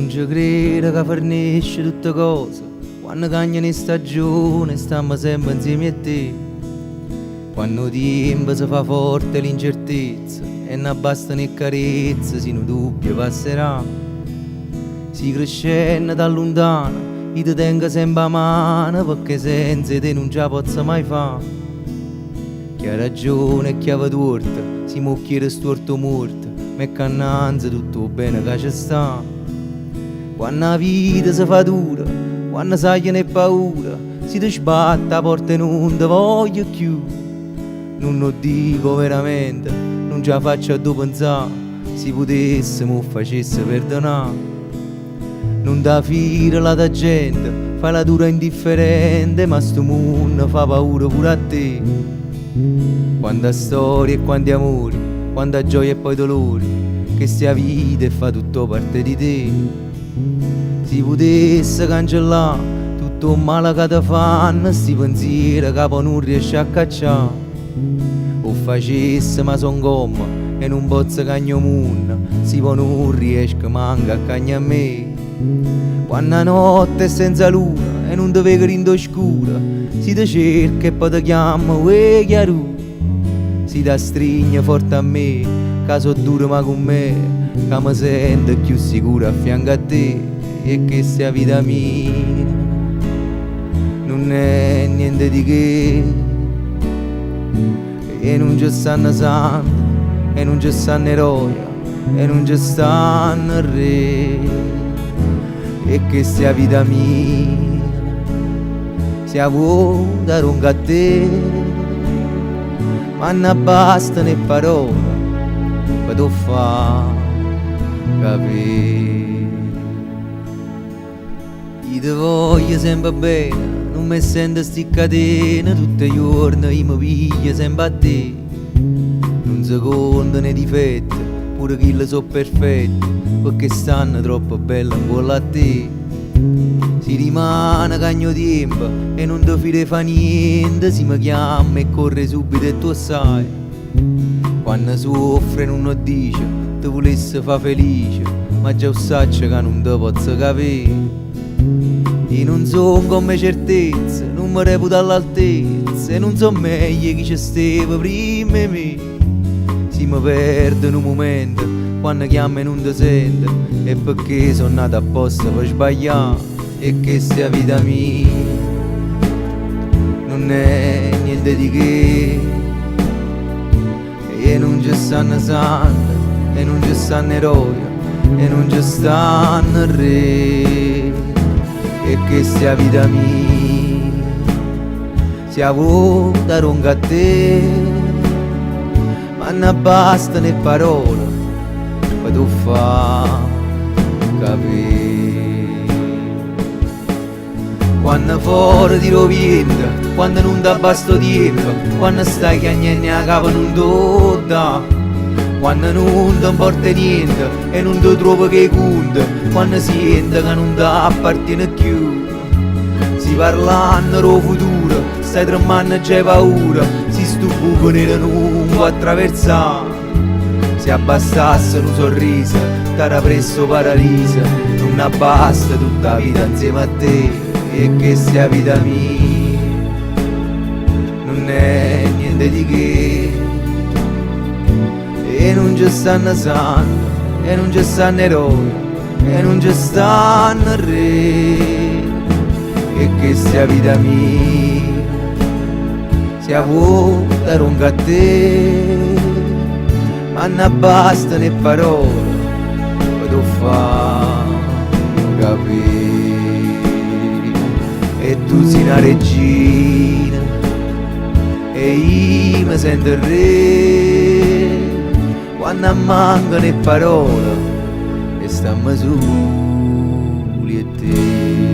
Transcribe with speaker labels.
Speaker 1: non ci credo che fornisce tutte cose, quando cambia in stagione stiamo sempre insieme a te. Quando il tempo si fa forte l'incertezza e non bastano le carezze, se non dubbio passerà. Si crescendo da lontano, io ti tengo sempre a mano, perché senza te non ce la posso mai fare. Chi ha ragione e chi ha torto, si mucchiere storto morto, me cannanza tutto bene che ci sta. Quando la vita si fa dura, quando sai che ne paura, si ti sbatte la porta e non ti voglio più. Non lo dico veramente, non ce la faccio a dopo pensare, se potessimo facesse perdonare. Non da fire la da gente, fai la dura indifferente, ma sto mondo fa paura pure a te. Quanta storia e quanti amori, quanta gioia e poi dolori, che stia vita e fa tutto parte di te. Si potesse cancellare tutto il male che ti fanno, sti pensieri che poi non riesci a cacciare. O facesse ma son gomma e non pozzo cagno mondo, si poi non riesco manca a cagna a me. Quando la notte è senza luna e non ti vedo in oscura, si ti cerca e poi ti chiama uè chiaro. Si ti stringe forte a me, che so duro ma con me, che mi sento più sicuro a fianco a te. E che sia vita mia non è niente di che, e non ci stanno santi, e non ci stanno eroi, e non ci stanno re. E che sia vita mia sia vuota lunga a te, ma non bastano le parole per tu fa capire. Io ti voglio sempre bene, non mi sento sti catene, tutti i giorni io mi piglio sempre a te. Non si contano i difetti, pure chi le so perfetti, perché stanno troppo belle ancora a te. Si rimane cagno tempo e non ti fide fa niente, si mi chiama e corre subito e tu sai. Quando soffre non lo dice, ti volesse fa felice, ma già saccio che non ti posso capire. Io non so come certezze, non mi reputo all'altezza, e non so meglio chi ci stava prima di me. Si mi perde in un momento, quando chiama e non ti sente, e perché sono nato apposta per sbagliare. E che sia vita mia non è niente di che, e non ci stanno santi, e non ci stanno eroi, e non ci stanno re. E che sia vita mia sia vuota lunga a te, ma non bastano le parole per tu fa capire. Quando fuori ti roventa, quando non ti basta tempo, quando stai chiagnendo a capo non ti dà, quando non ti importa niente e non ti trovo che conta, quando senti che non ti appartiene più. Si parlando del futuro, stai tremando già paura, si sto buco nero non può attraversare. Se abbassasse un sorriso, t'era presso paralisa, non basta tutta la vita insieme a te. E che sia vita mia non è niente di che, e non ci stanno santi, e non ci stanno eroi, e non ci stanno re. E che sia vita mia sia vuota lunga a te, ma non bastano le parole per tu fa capire. E tu sei una regina e io mi sento il re, quando mancano le parole e stiamo soli e te.